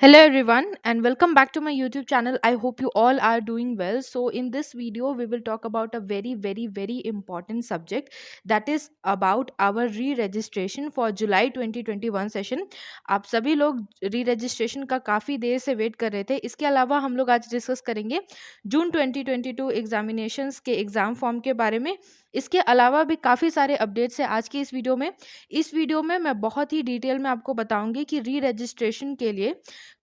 Hello everyone and welcome back to my YouTube channel. I hope you all are doing well. So in this video we will talk about a very important subject, that is about our re-registration for July 2021 session. आप सभी लोग री-रजिस्ट्रेशन का काफ़ी देर से wait कर रहे थे. इसके अलावा हम लोग आज डिस्कस करेंगे जून 2022 एग्जामिनेशंस के एग्ज़ाम फॉर्म के बारे में. इसके अलावा भी काफ़ी सारे अपडेट्स हैं आज की इस वीडियो में मैं बहुत ही डिटेल में आपको बताऊंगी कि री रजिस्ट्रेशन के लिए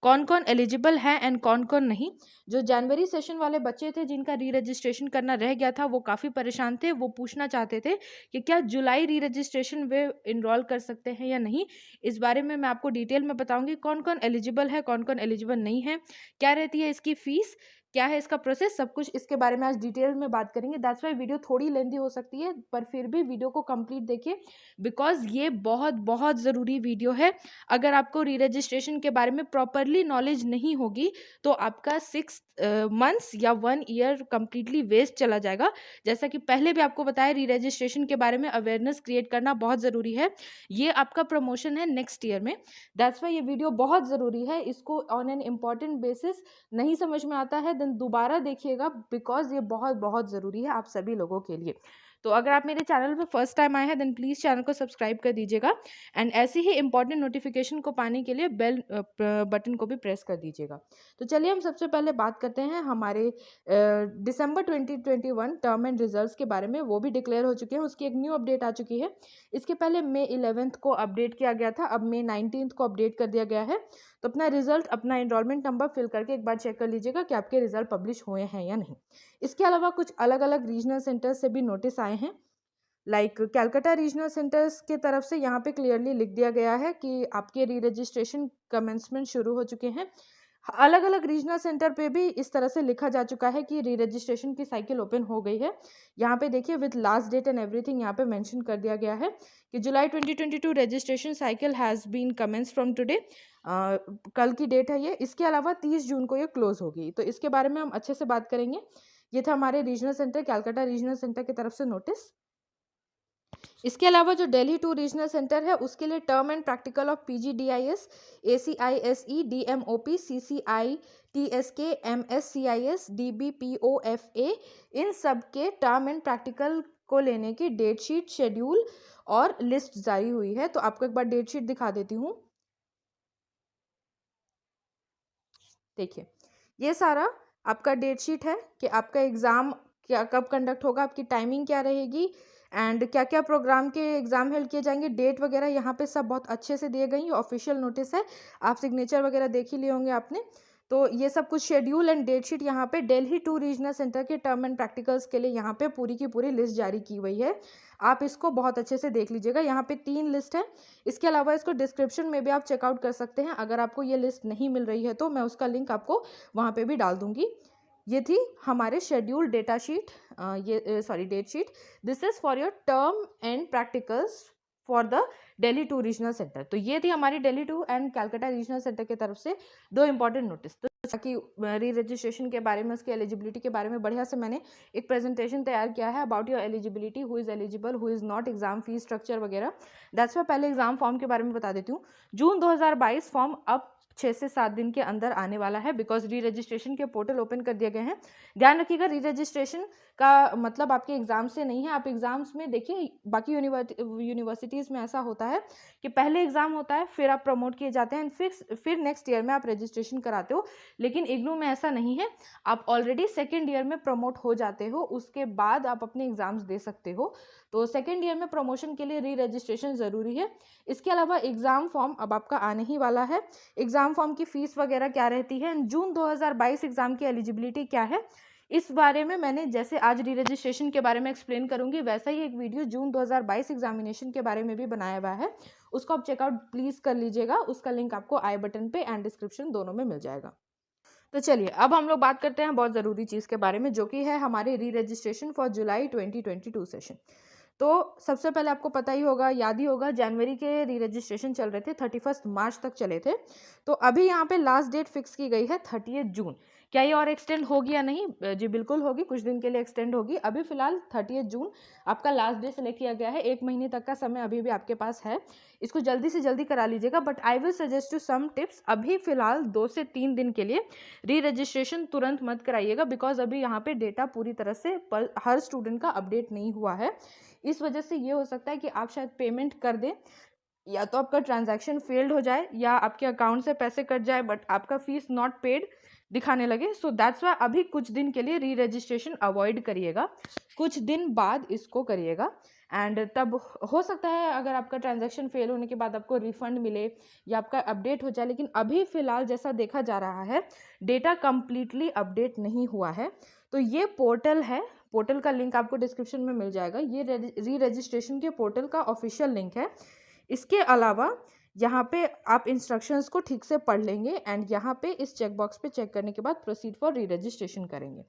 कौन कौन एलिजिबल है एंड कौन कौन नहीं. जो जनवरी सेशन वाले बच्चे थे जिनका री रजिस्ट्रेशन करना रह गया था वो काफ़ी परेशान थे. वो पूछना चाहते थे कि क्या जुलाई री रजिस्ट्रेशन वे इनरोल कर सकते हैं या नहीं. इस बारे में मैं आपको डिटेल में बताऊंगी कौन कौन एलिजिबल है, कौन कौन एलिजिबल नहीं है, क्या रहती है इसकी फ़ीस, क्या है इसका प्रोसेस, सब कुछ इसके बारे में आज डिटेल में बात करेंगे. दैट्स वाई वीडियो थोड़ी लेंदी हो सकती है, पर फिर भी वीडियो को कंप्लीट देखिए बिकॉज ये बहुत बहुत ज़रूरी वीडियो है. अगर आपको री रजिस्ट्रेशन के बारे में प्रॉपरली नॉलेज नहीं होगी तो आपका 6 मंथ्स या 1 ईयर कंप्लीटली वेस्ट चला जाएगा. जैसा कि पहले भी आपको बताया, री रजिस्ट्रेशन के बारे में अवेयरनेस क्रिएट करना बहुत ज़रूरी है. ये आपका प्रमोशन है नेक्स्ट ईयर में. दैट्स वाई ये वीडियो बहुत ज़रूरी है. इसको ऑन एन इम्पॉर्टेंट बेसिस नहीं समझ में आता है देन दोबारा देखिएगा बिकॉज ये बहुत बहुत ज़रूरी है आप सभी लोगों के लिए. तो अगर आप मेरे चैनल पर फर्स्ट टाइम आए हैं देन प्लीज़ चैनल को सब्सक्राइब कर दीजिएगा एंड ऐसी ही इंपॉर्टेंट नोटिफिकेशन को पाने के लिए बेल बटन को भी प्रेस कर दीजिएगा. तो चलिए हम सबसे पहले बात करते हैं हमारे दिसंबर 2021 टर्म एंड रिजल्ट्स के बारे में. वो भी डिक्लेयर हो चुके हैं, उसकी एक न्यू अपडेट आ चुकी है. इसके पहले मई 11 को अपडेट किया गया था, अब मई 19 को अपडेट कर दिया गया है. तो अपना रिजल्ट, अपना एनरोलमेंट नंबर फिल करके एक बार चेक कर लीजिएगा कि आपके रिजल्ट पब्लिश हुए हैं या नहीं. इसके अलावा कुछ अलग अलग रीजनल सेंटर से भी नोटिस आए हैं. लाइक कैलकाटा रीजनल सेंटर्स के तरफ से यहाँ पे क्लियरली लिख दिया गया है कि आपके री रजिस्ट्रेशन कमेंसमेंट शुरू हो चुके हैं. अलग अलग रीजनल सेंटर पे भी इस तरह से लिखा जा चुका है कि री रजिस्ट्रेशन की साइकिल ओपन हो गई है. यहाँ पे देखिए with last date and everything यहाँ पे मेंशन कर दिया गया है कि जुलाई 2022 registration cycle has been commence from today. कल की डेट है ये. इसके अलावा 30 जून को ये क्लोज होगी. तो इसके बारे में हम अच्छे से बात करेंगे. ये था हमारे regional centre, Calcutta regional centre की तरफ से नोटिस. इसके अलावा जो दिल्ली 2 रीजनल सेंटर है उसके लिए term and practical of PGDIS, ACISE, DMOP, CCI, TSK, MSCIS, DBPOFA, इन सब के टर्म एंड प्रैक्टिकल को लेने की डेट शीट, शेड्यूल और लिस्ट जारी हुई है. तो आपको एक बार डेट शीट दिखा देती हूँ. देखिए ये सारा आपका डेट शीट है कि आपका एग्ज़ाम क्या कब कंडक्ट होगा, आपकी टाइमिंग क्या रहेगी एंड क्या क्या प्रोग्राम के एग्ज़ाम हेल्ड किए जाएंगे, डेट वगैरह यहाँ पे सब बहुत अच्छे से दिए गई. ऑफिशियल नोटिस है, आप सिग्नेचर वगैरह देख ही लिए होंगे आपने. तो ये सब कुछ शेड्यूल एंड डेट शीट यहाँ पे दिल्ली 2 रीजनल सेंटर के टर्म एंड प्रैक्टिकल्स के लिए यहाँ पे पूरी की पूरी लिस्ट जारी की हुई है. आप इसको बहुत अच्छे से देख लीजिएगा. यहाँ पे 3 लिस्ट है. इसके अलावा इसको डिस्क्रिप्शन में भी आप चेकआउट कर सकते हैं. अगर आपको ये लिस्ट नहीं मिल रही है तो मैं उसका लिंक आपको वहाँ पे भी डाल दूंगी. ये थी हमारे schedule data sheet, date sheet. This is for your term and practicals for the Delhi 2 regional centre. तो ये थी हमारी Delhi 2 and Calcutta regional centre की तरफ से 2 इंपॉर्टेंट नोटिस. तो ताकि री रजिस्ट्रेशन के बारे में, उसकी एलिजिबिलिटी के बारे में बढ़िया से मैंने एक प्रेजेंटेशन तैयार किया है about your eligibility, who is eligible, who is not, exam fees structure वगैरह. दैट्स वाई पहले एग्जाम फॉर्म के बारे में बता देती हूँ. जून 2022 फॉर्म अब 6 से 7 दिन के अंदर आने वाला है बिकॉज री रजिस्ट्रेशन के पोर्टल ओपन कर दिए गए हैं. ध्यान रखिएगा री रजिस्ट्रेशन का मतलब आपके एग्जाम से नहीं है. आप एग्जाम्स में देखिए बाकी यूनिवर्सिटीज़ में ऐसा होता है कि पहले एग्जाम होता है फिर आप प्रमोट किए जाते हैं फिर नेक्स्ट ईयर में आप रजिस्ट्रेशन कराते हो. लेकिन इग्नू में ऐसा नहीं है. आप ऑलरेडी सेकेंड ईयर में प्रमोट हो जाते हो, उसके बाद आप अपने एग्जाम्स दे सकते हो. तो सेकेंड ईयर में प्रमोशन के लिए री रजिस्ट्रेशन ज़रूरी है. इसके अलावा एग्ज़ाम फॉर्म अब आपका आने ही वाला है. एग्ज़ाम फॉर्म की फ़ीस वगैरह क्या रहती है, जून 2022 एग्ज़ाम की एलिजिबिलिटी क्या है, इस बारे में मैंने जैसे आज री रजिस्ट्रेशन के बारे में एक्सप्लेन करूंगी वैसा ही एक वीडियो जून 2022 एग्जामिनेशन के बारे में भी बनाया हुआ है. उसको आप चेकआउट प्लीज़ कर लीजिएगा. उसका लिंक आपको आई बटन पे एंड डिस्क्रिप्शन दोनों में मिल जाएगा. तो चलिए अब हम लोग बात करते हैं बहुत ज़रूरी चीज़ के बारे में जो कि है हमारे री रजिस्ट्रेशन फॉर जुलाई 2022 सेशन. तो सबसे पहले आपको पता ही होगा, याद ही होगा, जनवरी के री रजिस्ट्रेशन चल रहे थे, 31 मार्च तक चले थे. तो अभी यहाँ पे लास्ट डेट फिक्स की गई है 30 जून. क्या ये और एक्सटेंड होगी या नहीं? जी बिल्कुल होगी, कुछ दिन के लिए एक्सटेंड होगी। अभी फिलहाल 30 जून आपका लास्ट डे सेलेक्ट किया गया है, 1 महीने तक का समय अभी भी आपके पास है, इसको जल्दी से जल्दी करा लीजिएगा। But I will suggest you some tips, अभी फिलहाल 2 से 3 दिन के लिए री रजिस्ट्रेशन तुरंत मत कराइएगा, बिकॉज अभी यहाँ पे डेटा पूरी तरह से हर स्टूडेंट का अपडेट नहीं हुआ है। इस वजह से ये हो सकता है कि आप शायद पेमेंट कर दें, या तो आपका ट्रांजैक्शन फेल्ड हो जाए, या आपके अकाउंट से पैसे कट जाए बट आपका फीस नॉट पेड दिखाने लगे। सो दैट्स वाई अभी कुछ दिन के लिए री रजिस्ट्रेशन अवॉइड करिएगा, कुछ दिन बाद इसको करिएगा। एंड तब हो सकता है अगर आपका ट्रांजैक्शन फेल होने के बाद आपको रिफंड मिले या आपका अपडेट हो जाए, लेकिन अभी फिलहाल जैसा देखा जा रहा है डेटा कंप्लीटली अपडेट नहीं हुआ है। तो ये पोर्टल है, पोर्टल का लिंक आपको डिस्क्रिप्शन में मिल जाएगा, ये री रजिस्ट्रेशन के पोर्टल का ऑफिशियल लिंक है। इसके अलावा यहाँ पे आप इंस्ट्रक्शंस को ठीक से पढ़ लेंगे एंड यहाँ पे इस चेक बॉक्स पे चेक करने के बाद प्रोसीड फॉर री रजिस्ट्रेशन करेंगे।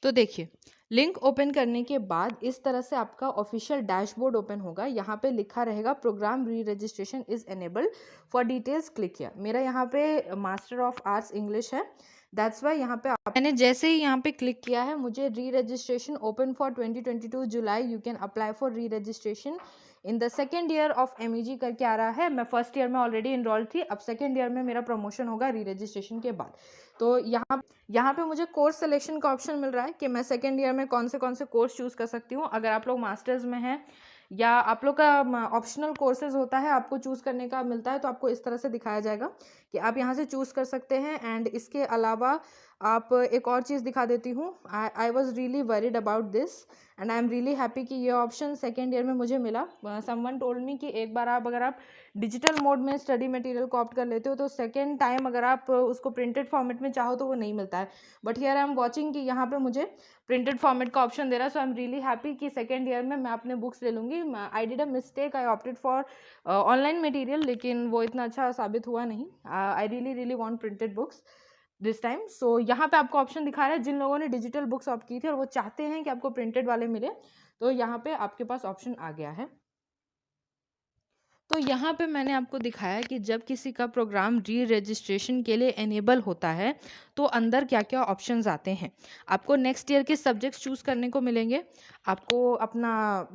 तो देखिए, लिंक ओपन करने के बाद इस तरह से आपका ऑफिशियल डैशबोर्ड ओपन होगा। यहाँ पे लिखा रहेगा programme re registration is enabled, for details click किया। मेरा यहाँ पे मास्टर ऑफ आर्ट्स इंग्लिश है, दैट्स वाई यहाँ पे मैंने जैसे ही यहाँ पे क्लिक किया है, मुझे री registration open for 2022 July, you can apply for री registration in the second year of MEG करके आ रहा है। मैं फर्स्ट ईयर में ऑलरेडी इनरोल्ड थी, अब सेकेंड ईयर में मेरा प्रमोशन होगा री रजिस्ट्रेशन के बाद। तो यहाँ पे मुझे कोर्स सिलेक्शन का ऑप्शन मिल रहा है कि मैं सेकेंड ईयर में कौन से कोर्स चूज़ कर सकती हूँ। अगर आप लोग मास्टर्स में हैं या आप लोग का ऑप्शनल कोर्सेज होता है, आपको चूज़ करने का मिलता है, तो आपको इस तरह से दिखाया जाएगा कि आप यहाँ से चूज़ कर सकते हैं। एंड इसके अलावा आप एक और चीज़ दिखा देती हूँ, I was really worried about this and I am really happy कि ये ऑप्शन सेकेंड ईयर में मुझे मिला। समवन टोल्ड मी कि एक बार अगर आप डिजिटल मोड में स्टडी मटेरियल को ऑप्ट कर लेते हो तो सेकेंड टाइम अगर आप उसको प्रिंटेड फॉर्मेट में चाहो तो वो नहीं मिलता है। But here I am watching कि यहाँ पे मुझे प्रिंटेड फॉर्मेट का ऑप्शन दे रहा है। So I am really happy कि सेकेंड ईयर में मैं अपने बुक्स ले लूँगी। I did a mistake, I opted for online material, लेकिन वो इतना अच्छा साबित हुआ नहीं। I really want printed books this time. So यहाँ पे आपको ऑप्शन दिखा रहा है, जिन लोगों ने डिजिटल बुक्स ऑप्ट की थी और वो चाहते हैं कि आपको प्रिंटेड वाले मिले, तो यहाँ पे आपके पास ऑप्शन आ गया है। तो यहाँ पे मैंने आपको दिखाया कि जब किसी का प्रोग्राम री रजिस्ट्रेशन के लिए एनेबल होता है तो अंदर क्या क्या ऑप्शंस आते हैं। आपको नेक्स्ट ईयर के सब्जेक्ट्स चूज़ करने को मिलेंगे, आपको अपना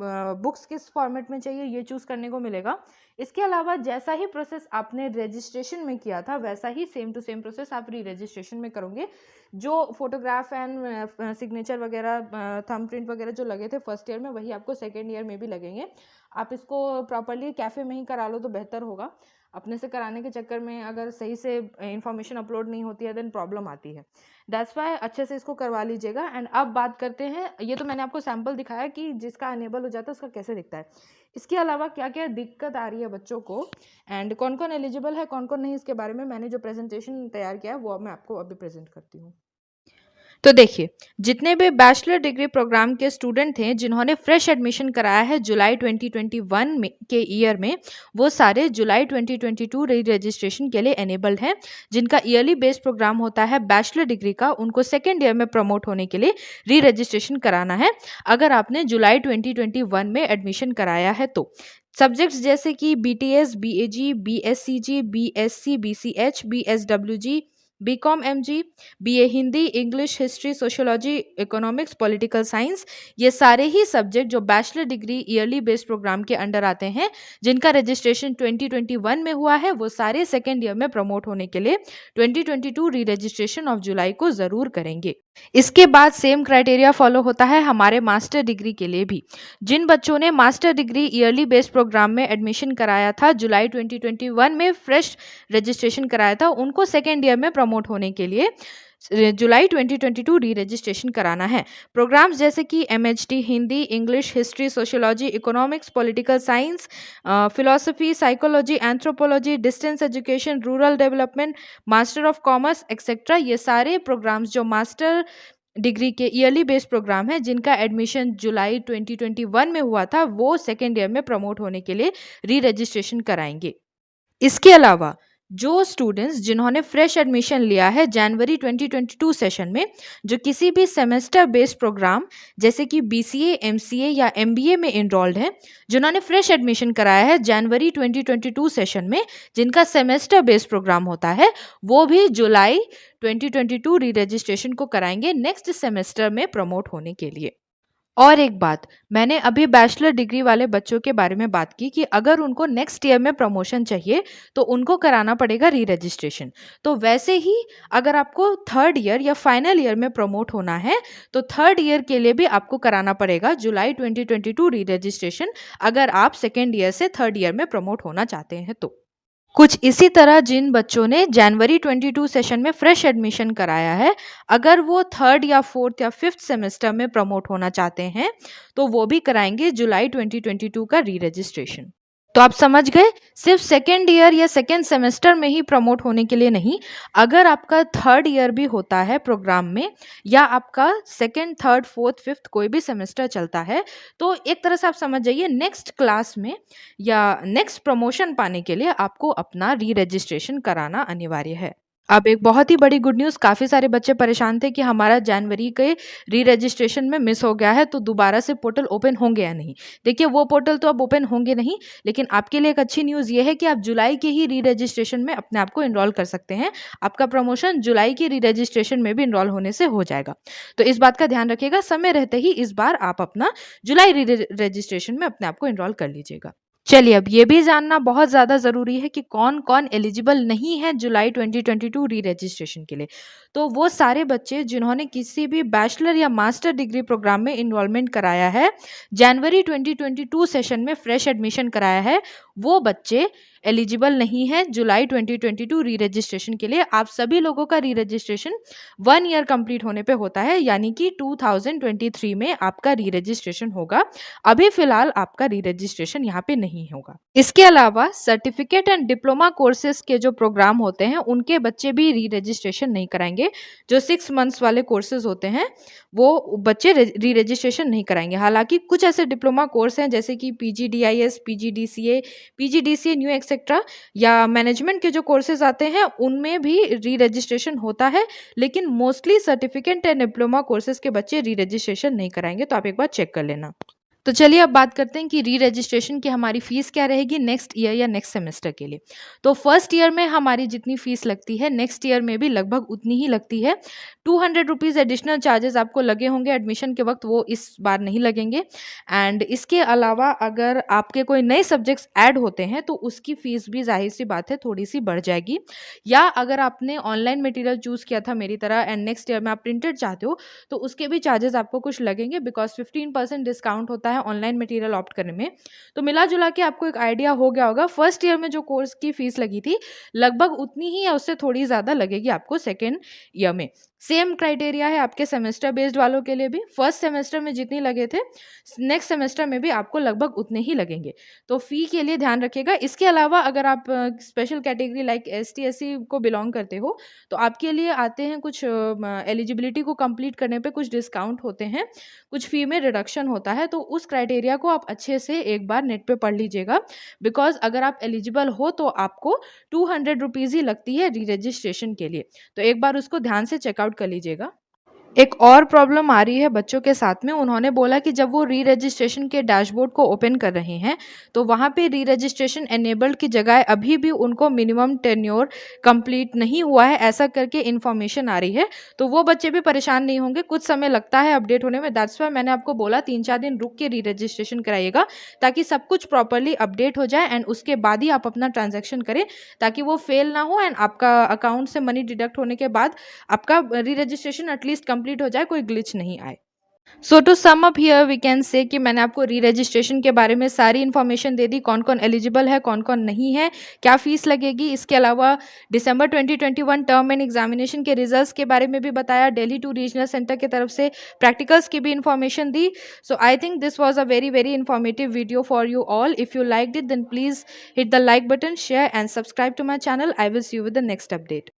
बुक्स किस फॉर्मेट में चाहिए ये चूज़ करने को मिलेगा। इसके अलावा जैसा ही प्रोसेस आपने रजिस्ट्रेशन में किया था वैसा ही सेम टू सेम प्रोसेस आप री रजिस्ट्रेशन में करोगे। जो फोटोग्राफ एंड सिग्नेचर वगैरह थंब प्रिंट वगैरह जो लगे थे फर्स्ट ईयर में, वही आपको सेकेंड ईयर में भी लगेंगे। आप इसको प्रॉपरली कैफ़े में ही करा लो तो बेहतर होगा। अपने से कराने के चक्कर में अगर सही से इंफॉर्मेशन अपलोड नहीं होती है देन प्रॉब्लम आती है। दैट्स वाई अच्छे से इसको करवा लीजिएगा। एंड अब बात करते हैं, ये तो मैंने आपको सैम्पल दिखाया कि जिसका अनेबल हो जाता है उसका कैसे दिखता है। इसके अलावा क्या क्या दिक्कत आ रही है बच्चों को एंड कौन कौन एलिजिबल है कौन कौन नहीं, इसके बारे में मैंने जो प्रेजेंटेशन तैयार किया है वो मैं आपको अभी प्रेजेंट करती हूँ। तो देखिए, जितने भी बैचलर डिग्री प्रोग्राम के स्टूडेंट थे जिन्होंने फ्रेश एडमिशन कराया है जुलाई 2021 में के ईयर में, वो सारे जुलाई 2022 री रजिस्ट्रेशन के लिए एनेबल्ड हैं। जिनका ईयरली बेस्ड प्रोग्राम होता है बैचलर डिग्री का, उनको सेकेंड ईयर में प्रमोट होने के लिए री रजिस्ट्रेशन कराना है अगर आपने जुलाई 2021 में एडमिशन कराया है तो। सब्जेक्ट्स जैसे कि BTS, BAG, BSCG, BSc, BCH, BSWG, BCom MG, BA Hindi, English, history, sociology, economics, political science, ये सारे ही सब्जेक्ट जो bachelor degree yearly based programme के अंडर आते हैं, जिनका रजिस्ट्रेशन 2021 में हुआ है, वो सारे सेकेंड ईयर में प्रमोट होने के लिए 2022 री रजिस्ट्रेशन ऑफ जुलाई को ज़रूर करेंगे। इसके बाद सेम क्राइटेरिया फॉलो होता है हमारे मास्टर डिग्री के लिए भी। जिन बच्चों ने master degree yearly based programme में एडमिशन कराया था जुलाई 2021 में, फ्रेश रजिस्ट्रेशन कराया था, उनको सेकेंड ईयर में प्रमोट होने के लिए जुलाई 2022 री रजिस्ट्रेशन कराना है। प्रोग्राम्स जैसे कि MHD Hindi, English, history, sociology, economics, political science, philosophy, psychology, anthropology, distance education, rural development, master of commerce etcetera, ये सारे प्रोग्राम्स जो मास्टर डिग्री के ईयरली बेस्ड प्रोग्राम है जिनका एडमिशन जुलाई 2021 में हुआ था, वो सेकेंड ईयर में प्रमोट होने के लिए री रजिस्ट्रेशन कराएंगे। इसके अलावा जो स्टूडेंट्स जिन्होंने फ्रेश एडमिशन लिया है जनवरी 2022 सेशन में, जो किसी भी सेमेस्टर बेस्ड प्रोग्राम जैसे कि बीसीए, एमसीए या एमबीए में इनरोल्ड है, जिन्होंने फ्रेश एडमिशन कराया है जनवरी 2022 सेशन में, जिनका सेमेस्टर बेस्ड प्रोग्राम होता है, वो भी जुलाई 2022 री रजिस्ट्रेशन को कराएंगे नेक्स्ट सेमेस्टर में प्रमोट होने के लिए। और एक बात, मैंने अभी बैचलर डिग्री वाले बच्चों के बारे में बात की कि अगर उनको नेक्स्ट ईयर में प्रमोशन चाहिए तो उनको कराना पड़ेगा री रजिस्ट्रेशन। तो वैसे ही अगर आपको थर्ड ईयर या फाइनल ईयर में प्रमोट होना है तो थर्ड ईयर के लिए भी आपको कराना पड़ेगा जुलाई 2022 री रजिस्ट्रेशन, अगर आप सेकेंड ईयर से थर्ड ईयर में प्रमोट होना चाहते हैं तो। कुछ इसी तरह जिन बच्चों ने जनवरी 22 सेशन में फ्रेश एडमिशन कराया है, अगर वो थर्ड या फोर्थ या फिफ्थ सेमेस्टर में प्रमोट होना चाहते हैं तो वो भी कराएंगे जुलाई 2022 का री रजिस्ट्रेशन। तो आप समझ गए, सिर्फ सेकेंड ईयर या सेकेंड सेमेस्टर में ही प्रमोट होने के लिए नहीं, अगर आपका थर्ड ईयर भी होता है प्रोग्राम में या आपका सेकेंड, थर्ड, फोर्थ, फिफ्थ कोई भी सेमेस्टर चलता है, तो एक तरह से आप समझ जाइए नेक्स्ट क्लास में या नेक्स्ट प्रमोशन पाने के लिए आपको अपना री रजिस्ट्रेशन कराना अनिवार्य है। अब एक बहुत ही बड़ी गुड न्यूज़, काफ़ी सारे बच्चे परेशान थे कि हमारा जनवरी के री रजिस्ट्रेशन में मिस हो गया है तो दोबारा से पोर्टल ओपन होंगे या नहीं। देखिए वो पोर्टल तो अब ओपन होंगे नहीं, लेकिन आपके लिए एक अच्छी न्यूज़ ये है कि आप जुलाई के ही री रजिस्ट्रेशन में अपने आप को इनरोल कर सकते हैं। आपका प्रमोशन जुलाई की री रजिस्ट्रेशन में भी इनरोल होने से हो जाएगा। तो इस बात का ध्यान रखिएगा, समय रहते ही इस बार आप अपना जुलाई री रजिस्ट्रेशन में अपने आप को इनरोल कर लीजिएगा। चलिए, अब ये भी जानना बहुत ज़्यादा ज़रूरी है कि कौन-कौन एलिजिबल नहीं है जुलाई 2022 री रजिस्ट्रेशन के लिए। तो वो सारे बच्चे जिन्होंने किसी भी बैचलर या मास्टर डिग्री प्रोग्राम में इनरोलमेंट कराया है, जनवरी 2022 सेशन में फ्रेश एडमिशन कराया है, वो बच्चे एलिजिबल नहीं हैं जुलाई 2022 री रजिस्ट्रेशन के लिए। आप सभी लोगों का री रजिस्ट्रेशन 1 ईयर कंप्लीट होने पे होता है, यानी कि 2023 में आपका री रजिस्ट्रेशन होगा। अभी फिलहाल आपका री रजिस्ट्रेशन यहाँ पे नहीं होगा। इसके अलावा सर्टिफिकेट एंड डिप्लोमा कोर्सेज के जो प्रोग्राम होते हैं उनके बच्चे भी री रजिस्ट्रेशन नहीं कराएंगे। जो 6 मंथ्स वाले कोर्सेज होते हैं वो बच्चे री रजिस्ट्रेशन नहीं कराएंगे। हालांकि कुछ ऐसे डिप्लोमा कोर्स हैं जैसे कि पीजीडीआईएस, पीजीडीसीए न्यू एक्सेट्रा या मैनेजमेंट के जो कोर्सेज आते हैं उनमें भी री रजिस्ट्रेशन होता है, लेकिन mostly certificate and diploma courses के बच्चे री रजिस्ट्रेशन नहीं कराएंगे। तो आप एक बार चेक कर लेना। तो चलिए अब बात करते हैं कि री रजिस्ट्रेशन की हमारी फ़ीस क्या रहेगी नेक्स्ट ईयर या नेक्स्ट सेमेस्टर के लिए। तो फर्स्ट ईयर में हमारी जितनी फ़ीस लगती है नेक्स्ट ईयर में भी लगभग उतनी ही लगती है। 200 रुपीज़ एडिशनल चार्जेस आपको लगे होंगे एडमिशन के वक्त, वो इस बार नहीं लगेंगे। एंड इसके अलावा अगर आपके कोई नए सब्जेक्ट्स ऐड होते हैं तो उसकी फ़ीस भी ज़ाहिर सी बात है थोड़ी सी बढ़ जाएगी। या अगर आपने ऑनलाइन मटेरियल चूज़ किया था मेरी तरह एंड नेक्स्ट ईयर में आप प्रिंटेड चाहते हो तो उसके भी चार्जेस आपको कुछ लगेंगे, बिकॉज 15% डिस्काउंट होता है ऑनलाइन मटेरियल ऑप्ट करने में। तो मिला जुला के आपको एक आइडिया हो गया होगा, फर्स्ट ईयर में जो कोर्स की फीस लगी थी लगभग उतनी ही या उससे थोड़ी ज़्यादा लगेगी आपको सेकेंड ईयर में। सेम क्राइटेरिया है आपके सेमेस्टर बेस्ड वालों के लिए भी। फर्स्ट सेमेस्टर में जितनी लगे थे नेक्स्ट सेमेस्टर में भी आपको लगभग उतने ही लगेंगे। तो फ़ी के लिए ध्यान रखिएगा। इसके अलावा अगर आप special category like ST SC को बिलोंग करते हो तो आपके लिए आते हैं कुछ एलिजिबिलिटी को कंप्लीट करने पे कुछ डिस्काउंट होते हैं, कुछ फ़ी में रिडक्शन होता है। तो उस क्राइटेरिया को आप अच्छे से एक बार नेट पे पढ़ लीजिएगा, बिकॉज़ अगर आप एलिजिबल हो तो आपको 200 रुपीज़ ही लगती है री रजिस्ट्रेशन के लिए। तो एक बार उसको ध्यान से चेकआउट कर लीजिएगा। एक और प्रॉब्लम आ रही है बच्चों के साथ में, उन्होंने बोला कि जब वो री रजिस्ट्रेशन के डैशबोर्ड को ओपन कर रहे हैं तो वहाँ पे री रजिस्ट्रेशन एनेबल्ड की जगह अभी भी उनको मिनिमम टेन्योर कंप्लीट नहीं हुआ है ऐसा करके इन्फॉर्मेशन आ रही है। तो वो बच्चे भी परेशान नहीं होंगे, कुछ समय लगता है अपडेट होने में। दैट्स वाई मैंने आपको बोला 3-4 दिन रुक के री रजिस्ट्रेशन कराइएगा ताकि सब कुछ प्रॉपरली अपडेट हो जाए एंड उसके बाद ही आप अपना ट्रांजैक्शन करें, ताकि वो फेल ना हो एंड आपका अकाउंट से मनी डिडक्ट होने के बाद आपका री रजिस्ट्रेशन एटलीस्ट कंप्लीट हो जाए, कोई ग्लिच नहीं आए। So to sum up here we can say कि मैंने आपको री रजिस्ट्रेशन के बारे में सारी इन्फॉर्मेशन दे दी, कौन कौन एलिजिबल है, कौन कौन नहीं है, क्या फीस लगेगी। इसके अलावा दिसंबर 2021 टर्म एंड एग्जामिनेशन के रिजल्ट्स के बारे में भी बताया, दिल्ली टू रीजनल सेंटर की तरफ से प्रैक्टिकल्स की भी इन्फॉर्मेशन दी। So I think this was a very very informative video for you all. If you like it then please hit the like button, share and subscribe to my channel. I will see you with the next update.